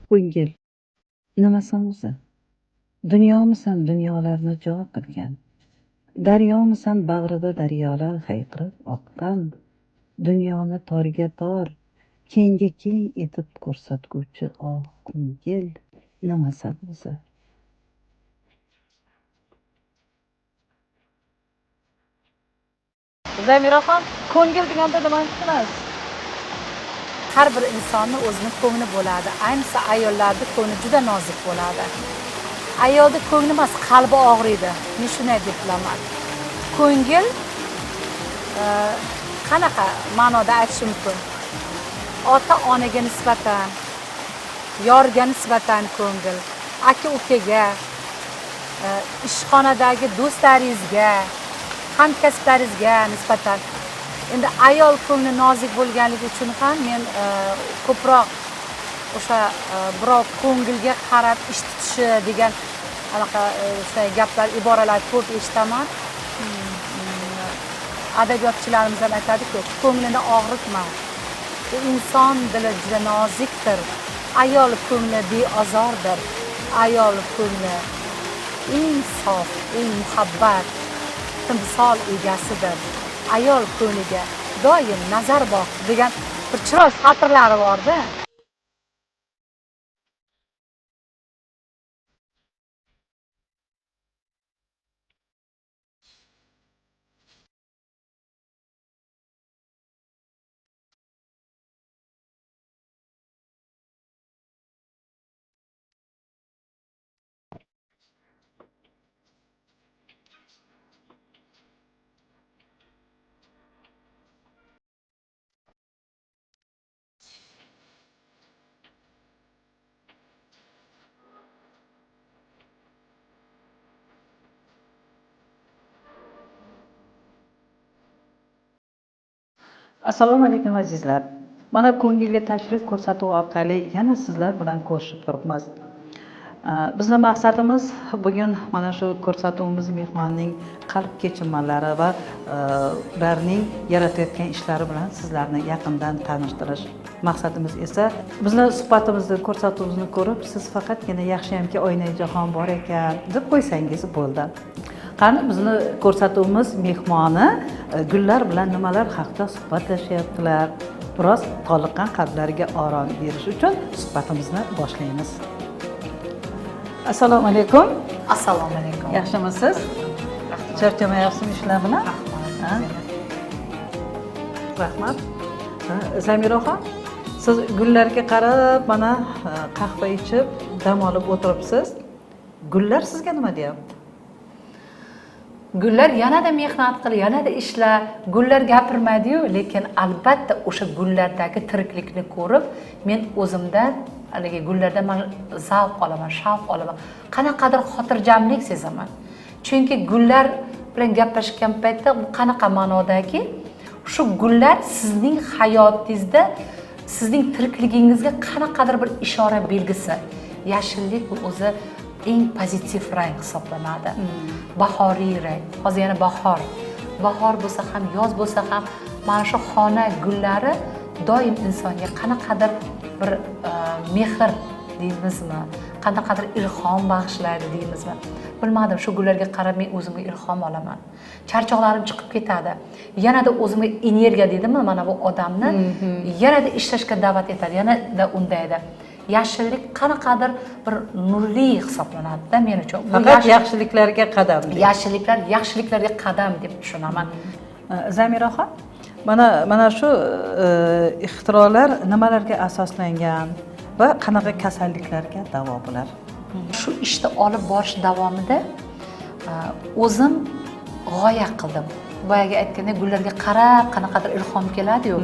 Ko'ngil nimasan o'zi? Dunyomisan dunyolarni jo qilgan? Daryomisan bag'rida daryolar hayqirib oqqan? Dunyoni torga tor, kengga keng etib ko'rsatguvchi ko'ngil nimasan o'zi? Zamiraxon, ko'ngil deganda nimani tushunasiz? Har bir insonni o'zining ko'ngli bo'ladi. Ayniqsa ayollarda ko'ngli juda nozik bo'ladi. Ayolda ko'ngli emas, qalbi og'riydi. Men shunday deb bilaman. Ko'ngil qanaqa ma'noda aytish mumkin? Ota-onaga nisbatan, yorga nisbatan ko'ngil, aka-ukaga, ishxonadagi do'stlaringizga, hamkasblaringizga nisbatan. Endi ayol ko'ngli nozik bo'lganligi uchun ham men ko'proq o'sha birov ko'ngilga qarab ish tutishi degan anaqa o'sha gaplar, iboralar ko'p eshitaman. Adabiyotchilarimiz ham aytadi-ku, ko'nglini og'ritma. Bu inson dili juda nozikdir. Ayol ko'ngli beozordir. Ayol ko'ngli eng sof, eng muhabbat, timsol egasidir. Ayol ko'ngliga doim nazar boq degan bir chiroyli satrlari bor-da. Assalomu alaykum azizlar. Mana ko'ngilga tashrif ko'rsatuvi orqali yana sizlar bilan ko'rishib turibmiz. Bizning maqsadimiz bugun mana shu ko'rsatuvimiz mehmonning qalb kechinmalari va ularning yaratayotgan ishlari bilan sizlarni yaqindan tanishtirish. Maqsadimiz esa bizning suhbatimizni, ko'rsatuvimizni ko'rib, siz faqatgina yaxshiyamki Oynayjahon bor ekan deb qo'ysangiz bo'ldi. Qani bizni ko'rsatuvimiz mehmoni gullar bilan nimalar haqida suhbatlashyaptilar. Biroz toliqqan qalblariga orom berish uchun suhbatimizni boshlaymiz. Assalomu alaykum. Assalomu alaykum. Yaxshimisiz? Charchamayapsizmi ishlar bilan? Rahmat. Zamiraxon, siz gullarga qarab mana qahva ichib, dam olib o'tiribsiz. Gullar sizga nima deyapti? Gullar yanada mehnat qil, yanada ishla. Gullar gapirmaydi-yu, lekin albatta o'sha gullardagi tiriklikni ko'rib, men o'zimdan haligi gullardan men zavq olaman, shavq olaman. Qanaqadir xotirjamlik sezaman. Chunki gullar bilan gaplashgan paytda bu qanaqa ma'nodaki, shu gullar sizning hayotingizda, sizning tirikligingizga qanaqadir bir ishora belgisi. Yashillik bu o'zi eng pozitiv rang hisoblanadi. Bahoriy rang. Hozir yana bahor. Bahor bo'lsa ham, yoz bo'lsa ham, mana shu xona gullari doim insonga qanaqadir bir mehr deymizmi, qanaqadir ilhom bag'ishlaydi deymizmi. Bilmadim, shu gullarga qarab men o'zimga ilhom olaman. Charchoqlarim chiqib ketadi. Yanada o'zimga energiya deydimi, mana bu odamni yanada ishlashga da'vat etadi, yanada undaydi. Yashillik qanaqadir bir nurli hisoblanadi-da men uchun. Faqat yaxshiliklarga qadam. Yaxshiliklarga qadam deb tushunaman. Zamiraxon, mana shu ixtirolar nimalarga asoslangan va qanaqa kasalliklarga davo bo'lar? Shu ishni olib borish davomida o'zim g'oya qildim. Boyaga aytganda gullarga qarab qanaqadir ilhom keladi-yu.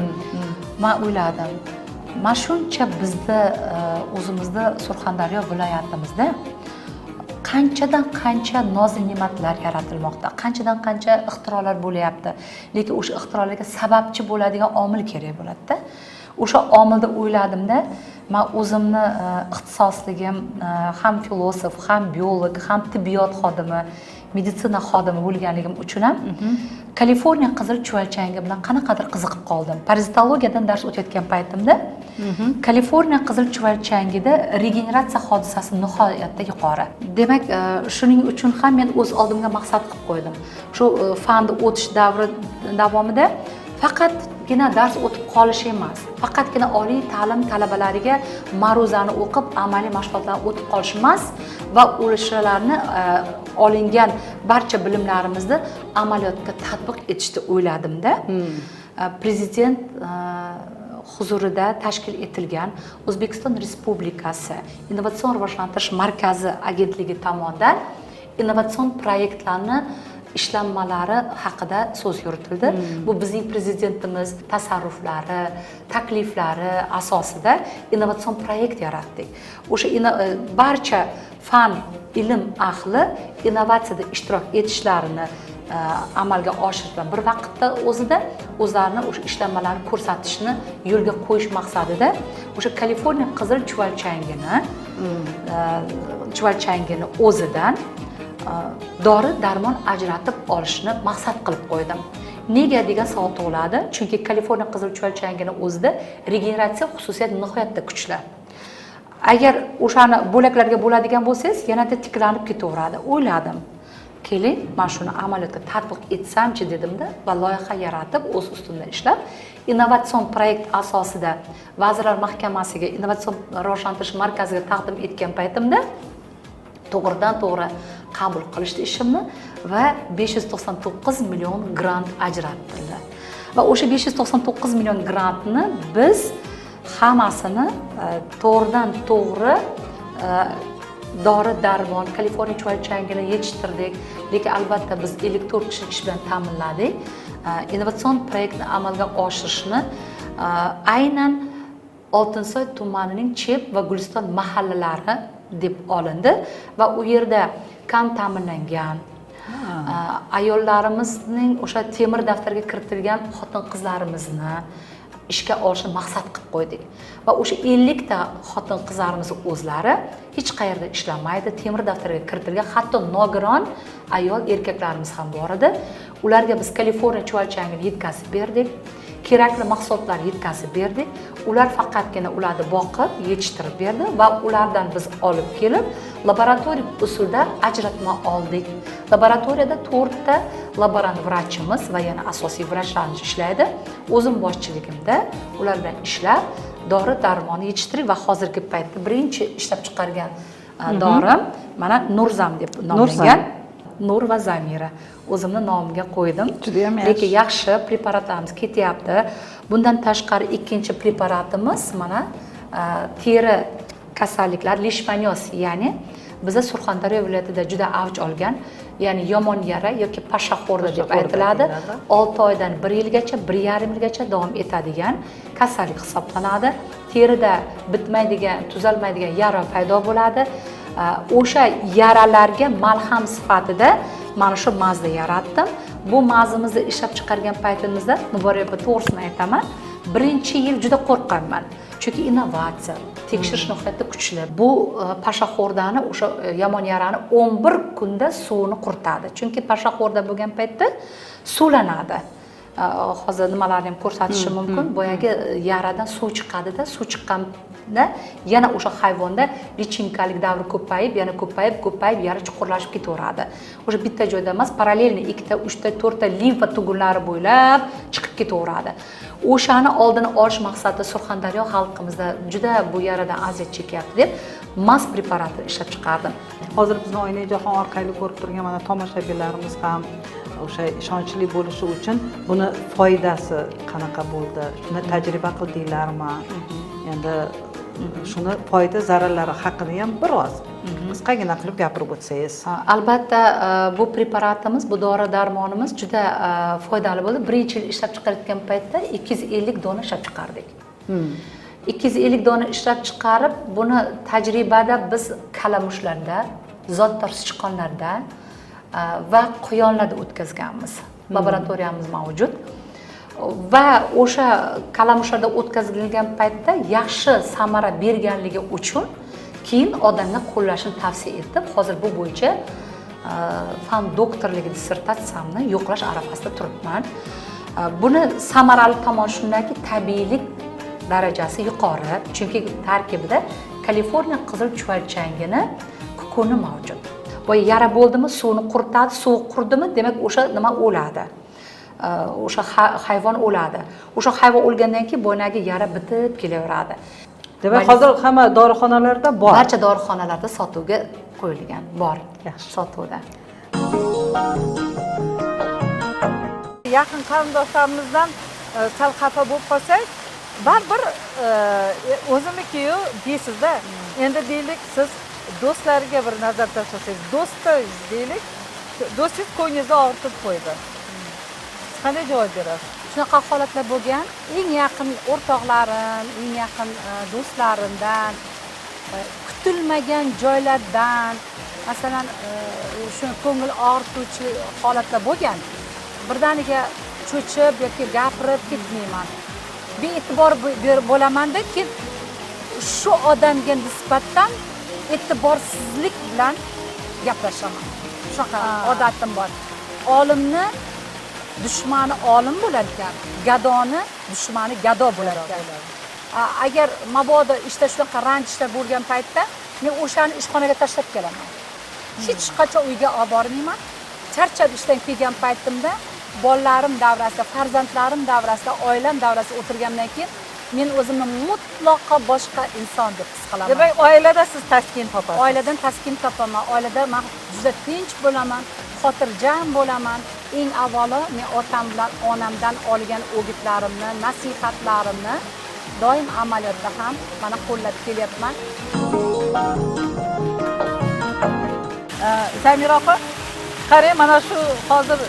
Men o'yladim, mana shuncha bizda o'zimizda Surxondaryo viloyatimizda qanchadan qancha nozik ne'matlar yaratilmoqda, qanchadan qancha ixtirolar bo'lyapti. Lekin o'sha ixtirolarga sababchi bo'ladigan omil kerak bo'ladi-da. O'sha omilda o'yladimda, men o'zimni ixtisosligim ham filosof, ham biolog, ham tibbiyot xodimi, meditsina xodimi bo'lganligim uchun ham Kaliforniya qizil chuvalchangi bilan qanaqadir qiziqib qoldim. Parazitologiyadan dars o'tayotgan paytimda Kaliforniya qizil chuvalchangida regeneratsiya hodisasi nihoyatda yuqori. Demak, shuning uchun ham men o'z oldimga maqsad qilib qo'ydim. Shu fanni o'tish davri davomida faqatgina dars o'tib qolish emas, faqatgina oliy ta'lim talabalariga ma'ruzani o'qib, amaliy mashg'ulotlarni o'tib qolish emas va o'shalarni olingan barcha bilimlarimizni amaliyotga tatbiq etishni o'yladimda. Prezident huzurida tashkil etilgan O'zbekiston Respublikasi Innovatsion rivojlantirish markazi agentligi tomonidan innovatsion proyektlarni ishlanmalari haqida so'z yuritildi. Bu bizning prezidentimiz tasarruflari, takliflari asosida innovatsion proyekt yaratdik. O'sha barcha fan, ilm ahli innovatsiyada ishtirok etishlarini amalga oshirib bir vaqtda o'zlarini o'sha ishlanmalarni ko'rsatishni yo'lga qo'yish maqsadida o'sha Kaliforniya qizil chuvalchangini o'zidan dori darmon ajratib olishni maqsad qilib qo'ydim. Nega degan savol tug'iladi? Chunki Kaliforniya qizil chuvalchangini o'zida regeneratsiya xususiyati nihoyatda kuchli. Agar o'shani bo'laklarga bo'ladigan bo'lsangiz, yanada tiklanib ketaveradi. O'yladim. Keling, men shuni amaliyotga tatbiq etsam-chi dedimda va loyiha yaratib, o'z ustimda ishlab, innovatsion proyekt asosida Vazirlar Mahkamasiga, Innovatsion rivojlantirish markaziga taqdim etgan paytimda to'g'ridan-to'g'ri qabul qilishdi ishimni va 599 million grant ajratildi. Va o'sha 599 million grantni biz hammasini to'g'ridan-to'g'ri dori-darmon, Kaliforniya chuvalchangini yetishtirdik. Lekin albatta biz 54 kishi ish bilan ta'minladik. Innovatsion proyektni amalga oshirishni aynan Oltinsoy tumanining Chep va Guliston mahallalari deb olindi va u yerda kam ta'minlangan ayollarimizning o'sha temir daftarga kiritilgan xotin-qizlarimizni ishga olishni maqsad qilib qo'ydik. Va o'sha 50 ta xotin-qizlarimiz o'zlari hech qayerda ishlamaydi, temir daftarga kiritilgan, hatto nogiron ayol erkaklarimiz ham bor edi. Ularga biz Kaliforniya chuvalchangini yetkazib berdik. Kerakli mahsulotlar yetkazib berdik. Ular faqatgina ularni boqib, yetishtirib berdi va ulardan biz olib kelib, laboratoriya usulda ajratma oldik. Laboratoriyada 4 ta laborant vrachimiz va yana asosiy vrachlarimiz ishlaydi. O'zim boshchiligimda ular bilan ishlab, dori-darmonni yetishtirib va hozirgi paytda birinchi ishlab chiqargan dorim mana Nurzam deb nomlangan. Nur va Zamira o'zimni nomimga qo'ydim. Lekin yaxshi preparatlarimiz ketyapti. Bundan tashqari ikkinchi preparatimiz mana teri kasalliklar, lishmaniyoz, ya'ni bizda Surxondaryo viloyatida juda avj olgan, ya'ni yomon yara yoki pashaxo'rda deb aytiladi. 6 oydan 1 yilgacha, 1,5 yilgacha davom etadigan kasallik hisoblanadi. Terida bitmaydigan, tuzalmaydigan yara paydo bo'ladi. O'sha yaralarga malham sifatida mana shu mazza yaratdim. Bu mazimizni ishlab chiqargan paytimizda, Muborak opa to'g'risini aytaman, birinchi yil juda qo'rqqanman. Chunki innovatsiya, tekshirish nihoyatda kuchli. Bu pashaxo'rdani, o'sha yomon yarani 11 kunda suvini quritadi. Chunki pashaxo'rda bo'lgan paytda suvlanadi. Hozir nimalarni ham ko'rsatishim mumkin. Boyagi yaradan suv chiqadi-da, suv chiqqanda yana o'sha hayvonda lichinkalik davri ko'payib, yana ko'payib yara chuqurlashib ketaveradi. O'sha bitta joyda emas, parallelni 2 ta, 3 ta, 4 ta limfa tugunlari bo'ylab chiqib ketaveradi. O'shani oldini olish maqsadida Surxondaryo xalqimizda juda bu yaradan aziyat chekyapti deb mas preparatni ishlab chiqardim. Hozir bizni Oyna jahon orqali ko'rib turgan mana tomoshabinlarimiz ham o'sha ishonchli bo'lishi uchun buni foydasi qanaqa bo'ldi? Shuni tajriba qildinglarmi? Endi shuni foyda zararlari haqida ham biroz qisqagina qilib gapirib o'tsangiz. Albatta bu preparatimiz, bu dori-darmonimiz juda foydali bo'ldi. Birinchi yil ishlab chiqarayotgan paytda 250 dona ishlab chiqardik. 250 dona ishlab chiqarib, buni tajribada biz kalamushlarda, zotdor sichqonlarda va quyonlarda o'tkazganmiz. Laboratoriyamiz mavjud. Va o'sha kalamushlarda o'tkazilgan paytda yaxshi samara berganligi uchun keyin odamga qo'llashni tavsiya etib, hozir bu bo'yicha fan doktorligi dissertatsiyamni yo'qlash arafasida turibman. Buni samarali tomoni shundaki, tabiiylik darajasi yuqori, chunki tarkibida Kaliforniya qizil chuvalchangini kukuni mavjud. Boy yara bo'ldimi, suvni quritadi, suv qurdimi, demak o'sha nima o'ladi. O'sha hayvon o'ladi. O'sha hayvon o'lgandan keyin bo'ynagi yara bitib kelaveradi. Demak, hozir hamma dorixonalarda bor. Barcha dorixonalarda sotuvga qo'yilgan, bor. Yaxshi sotuvda. Yaqin qarindoshlarimizdan sal xafa bo'lib qolsak, baribir o'zimnikiyu deysizda. Endi deylik, siz do'stlariga bir nazar tashlasangiz, do'stingiz deylik, do'stingiz ko'nglingizni og'ritib qo'ydi. Siz qanday javob berasiz? Shunaqa holatlar bo'lgan. Eng yaqin o'rtoqlarim, eng yaqin do'stlarimdan, kutilmagan joylardan, masalan, shu ko'ngil og'rituvchi holatlar bo'lgan. Birdaniga cho'chib yoki gapirib ketmayman. Bee'tibor bo'lamanda keyin shu odamga nisbatan e'tiborsizlik bilan gaplashaman. Shunaqa odatim bor. Olimni dushmani olim bo'lar ekan, gadoni dushmani gado bo'lar ekan. Agar mabodo ishda shunaqa ranjishlar bo'lgan paytda men o'shani ishxonaga tashlab kelaman. Hech qachon uyga olib bormayman. Charchab ishdan kelgan paytimda bolalarim davrasida, farzandlarim davrasida, oilam davrasida o'tirgandan keyin men o'zimni mutlaqo boshqa inson deb his qilaman. Demak, oilada siz taskin topasiz. Oiladan taskin topaman. Oilada men juda tinch bo'laman, xotirjam bo'laman. Eng avvalo men otam bilan onamdan olgan o'gitlarimni, nasihatlarimni doim amaliyotda ham mana qo'llab kelyapman. Zamira opa, qarang, mana shu hozir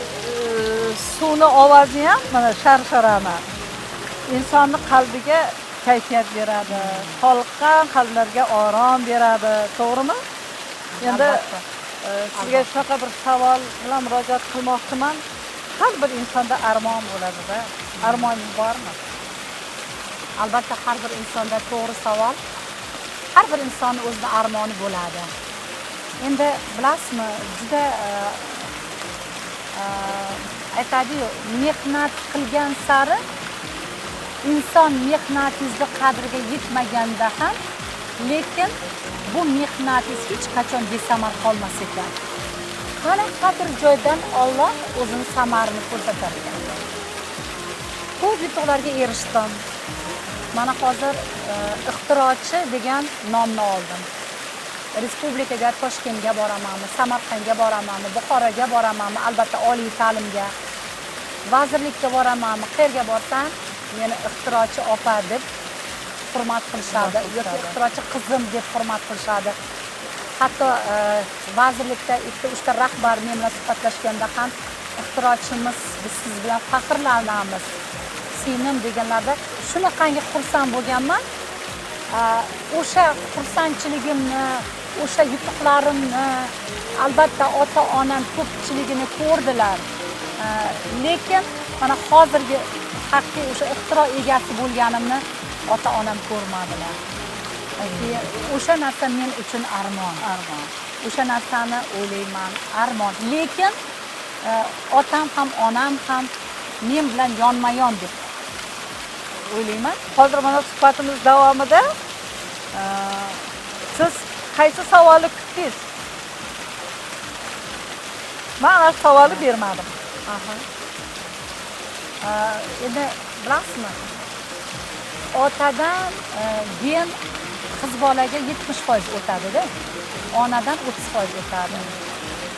suvni ovozi ham mana sharqarama insonni qalbiga kayfiyat beradi, xalqqa qalblarga orom beradi, to'g'rimi? Endi sizga shunaqa bir savol bilan murojaat qilmoqchiman. Har bir insonda armon bo'ladi-da. Armoningiz bormi? Albatta har bir insonda to'g'ri savol. Har bir insonning o'zida armoni bo'ladi. Endi bilasizmi, juda aytadi-yu, mehnat qilgan sari inson mehnatingizni qadriga yetmaganda ham, lekin bu mehnatingiz hech qachon besamar qolmas ekan. Qanaqadir joydan Alloh o'zini samarini ko'rsatar ekan. Ko'p yutuqlarga erishdim. Mana hozir ixtirochi degan nomni oldim. Respublikaga, Toshkentga boramanmi, Samarqandga boramanmi, Buxoroga boramanmi, albatta oliy ta'limga, vazirlikka boramanmi, qayerga borsam meni ixtirochi opa deb hurmat qilishadi yoki ixtirochi qizim deb hurmat qilishadi. Hatto vazirlikda 2-3 ta rahbar men bilan suhbatlashganda ham ixtirochimiz, biz siz bilan faxrlanamiz, singlim deganlarda shunaqangi xursand bo'lganman. O'sha xursandchiligimni, o'sha yutuqlarimni albatta ota-onam ko'pchiligini ko'rdilar. Lekin mana hozirgi haqiqiy o'sha ixtiro egasi bo'lganimni ota-onam ko'rmadilar. O'sha narsa men uchun armon. O'sha narsani o'ylayman, armon. Lekin otam ham, onam ham men bilan yonma-yon deb o'ylayman. Hozir mana suhbatimiz davomida siz qaysi savolni kutdingiz? Men ana shu savolni bermadim. Endi bilasizmi? Otadan gen qiz bolaga 70% o'tadi-da. Onadan 30% o'tadi.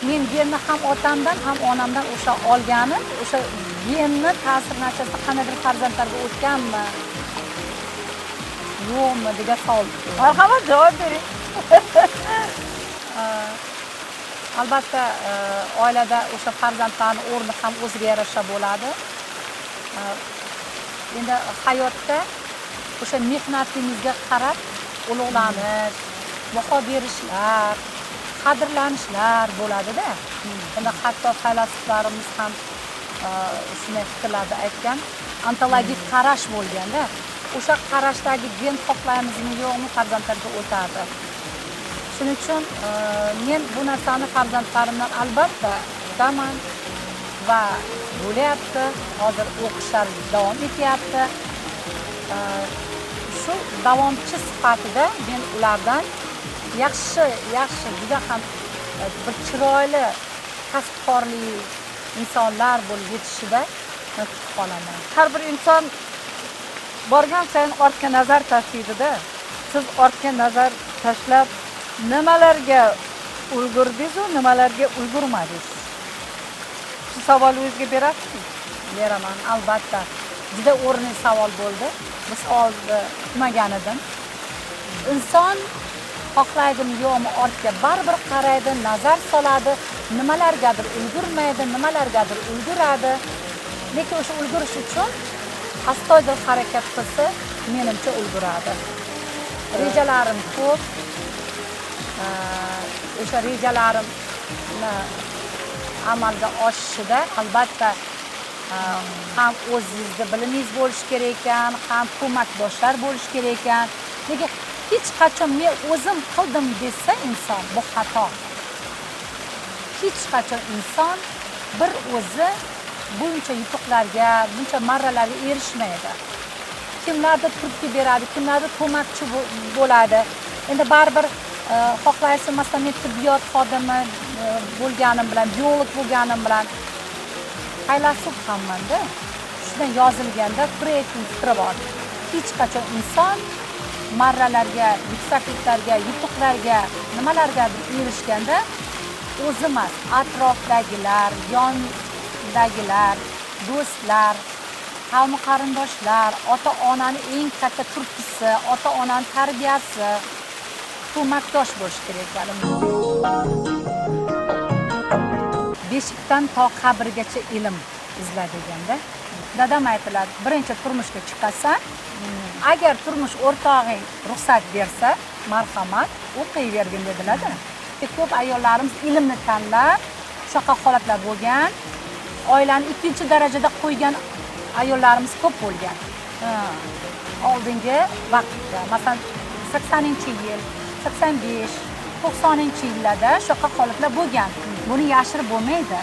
Men genni ham otamdan, ham onamdan o'sha olganim, o'sha genni ta'sir natijasida qanday farzandlarga o'tganmi? Yo'qmi degan savol. Marhamat, javob bering. Albatta oilada o'sha farzandlarning o'rni ham o'ziga yarasha bo'ladi. Endi hayotda o'sha mehnatingizga qarab ulug'lanish, baho berishlar, qadrlanishlar bo'ladi-da. Endi hatto falasuflarimiz ham shunday fikrlarda aytgan, ontologik qarash bo'lganda, o'sha qarashdagi gen xohlaymizmi yo'qmi farzandlarga o'tadi. Shuning uchun men bu narsani farzandlarimdan albatta kutaman va bo'lyapti. Hozir o'qishlar davom etyapti. Shu davomchi sifatida men ulardan yaxshi juda ham bir chiroyli kasbkorlik insonlar bo'lib yetishida kutib qolaman. Har bir inson borgan sayin ortga nazar tashlaydi-da. Siz ortga nazar tashlab nimalarga ulgurdingiz-u, nimalarga ulgurmadingiz? Shu savolingizga berasizmi? Beraman, albatta. Juda o'rinli savol bo'ldi. Bu savolni kutmagan edim. Inson xohlaydimi yo'qmi ortga baribir qaraydi, nazar soladi, nimalargadir ulgurmaydi, nimalargadir ulguradi. Lekin o'sha ulgurish uchun astoydil harakat qilsa, menimcha ulguradi. Rejalarim ko'p. O'sha rejalarimni amalga oshishida albatta ham o'zingizda bilimingiz bo'lishi kerak ekan, ham ko'makdoshlar bo'lishi kerak ekan. Lekin hech qachon men o'zim qildim desa inson bu xato. Hech qachon inson bir o'zi buncha yutuqlarga, buncha marralarga erishmaydi. Kimlardir turtki beradi, kimlardir ko'makchi bo'ladi. Endi baribir xohlaysiz, masalan, men tibbiyot xodimi bo'lganim bilan, biolog bo'lganim bilan faylasuf hammanda shunday yozilganda creating fikri bor. Hech qachon inson marralarga, yuksakliklarga, yutuqlarga, nimalargadir erishganda o'zi emas, atrofdagilar, yondagilar, do'stlar, qavmi qarindoshlar, ota-onani eng katta turtkisi, ota-onani tarbiyasi ko'makdosh bo'lishi kerak ekan. Beshikdan to qabrgacha ilm izla deganda, dadam aytiladi, birinchi turmushga chiqasan, agar turmush o'rtog'ing ruxsat bersa, marhamat, o'qiyvergin dedilar-da. Ko'p ayollarimiz ilmni tanlab, shunaqa holatlar bo'lgan, oilani ikkinchi darajada qo'ygan ayollarimiz ko'p bo'lgan. Oldingi vaqtda, masalan, 80-yil, 85, 90-yillarda shunaqa holatlar bo'lgan. Buni yashirib bo'lmaydi.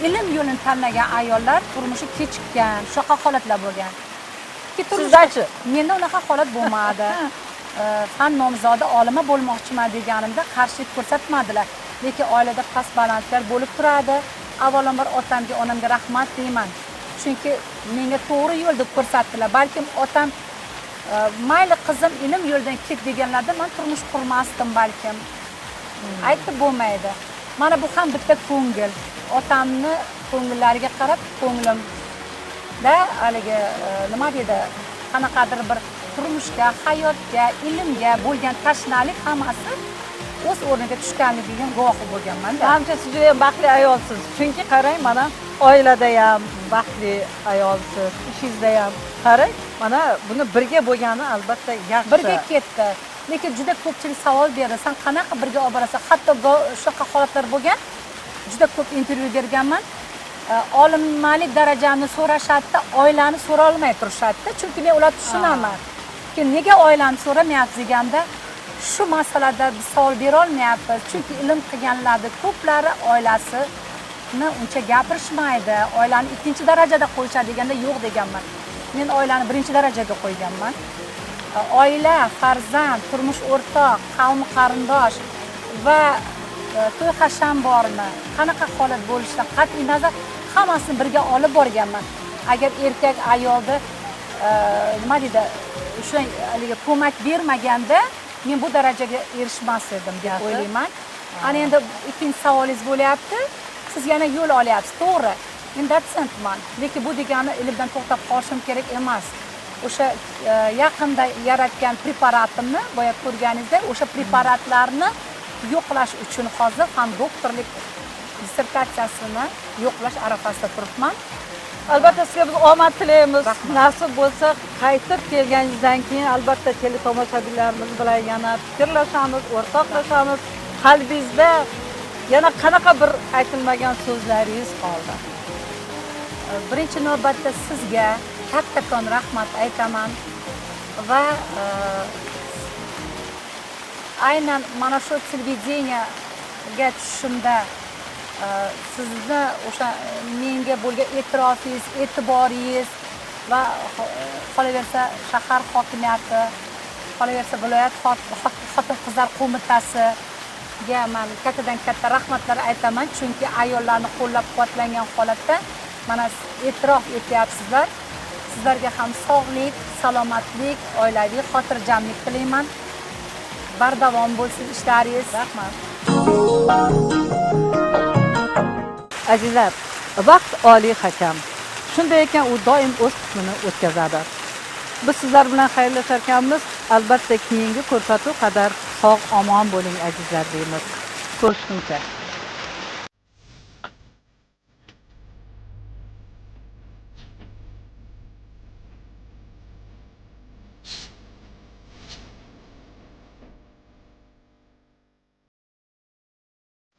Ilm yo'lini tanlagan ayollar turmushi kechikkan, shunaqa holatlar bo'lgan. Sizdachi? Menda unaqa holat bo'lmadi. Fan nomzodi olima bo'lmoqchiman deganimda qarshilik ko'rsatmadilar. Lekin oilada past balandliklar bo'lib turadi. Avvalambor otamga, onamga rahmat deyman. Chunki menga to'g'ri yo'lni ko'rsatdilar. Balkim otam mayli qizim ilm yo'lidan ket deganlarda men turmush qurmasdim balkim. Aytib bo'lmaydi. Mana bu ham bitta ko'ngil. Otamni ko'ngillariga qarab ko'nglimda haligi nima deydi, qanaqadir bir turmushga, hayotga, ilmga bo'lgan tashnalik hammasi o'z o'rniga tushganligiga guvohi bo'lganman-da. Menimcha siz juda ham baxtli ayolsiz. Chunki qarang, mana oilada ham baxtli ayolsiz, ishingizda ham. Qarang, mana buni birga bo'lgani albatta yaxshi. Birga ketdi. Lekin juda ko'pchilik savol berdi. Sen qanaqa birga olib borasan? Hatto shunaqa holatlar bo'lgan. Juda ko'p intervyu berganman. Olimalik darajamni so'rashadi, oilani so'ra olmay turishadi. Chunki men ularni tushunaman. Nega oilani so'ramayapsiz deganda, shu masalada biz savol bera olmayapmiz. Chunki ilm qilganlarning ko'plari oilasini uncha gapirishmaydi. Oilani ikkinchi darajada qo'yishadi deganda yo'q deganman. Men oilani birinchi darajaga qo'yganman. Oila, farzand, turmush o'rtoq, qavm qarindosh va to'y hasham bormi, qanaqa holat bo'lishidan qat'iy nazar hammasini birga olib borganman. Agar erkak ayolni nima deydi, o'sha ko'mak bermaganda men bu darajaga erishmas edim deb o'ylayman. Ana endi ikkinchi savolingiz bo'lyapti. Siz yana yo'l olyapsiz, to'g'ri. Men dotsentman, lekin bu degani ilmdan to'xtab qolishim kerak emas. O'sha yaqinda yaratgan preparatimni, boya ko'rganingizdek, o'sha preparatlarni yo'qlash uchun hozir ham doktorlik dissertatsiyasini yo'qlash arafasida turibman. Albatta sizga biz omad tilaymiz. Nasib bo'lsa, qaytib kelganingizdan keyin albatta teletomoshabinlarimiz bilan yana fikrlashamiz, o'rtoqlashamiz. Qalbingizda yana qanaqa bir aytilmagan so'zlaringiz qoldi? Birinchi navbatda sizga kattakon rahmat aytaman va aynan mana shu televideniyaga tushishimda sizni o'sha menga bo'lgan e'tirofingiz, e'tiboringiz va qolaversa shahar hokimiyati, qolaversa viloyat xotin-qizlar qo'mitasiga men kattadan katta rahmatlar aytaman, chunki ayollarni qo'llab-quvvatlangan holatda mana e'tirof etyapsizlar. Sizlarga ham sog'lik, salomatlik, oilaviy xotirjamlik tilayman. Bardavom bo'lsin ishlaringiz. Rahmat. Azizlar, vaqt oliy hakam. Shunday ekan, u doim o'z hukmini o'tkazadi. Biz sizlar bilan xayrlashar ekanmiz. Albatta keyingi ko'rsatuv qadar sog' omon bo'ling azizlar deymiz. Ko'rishguncha.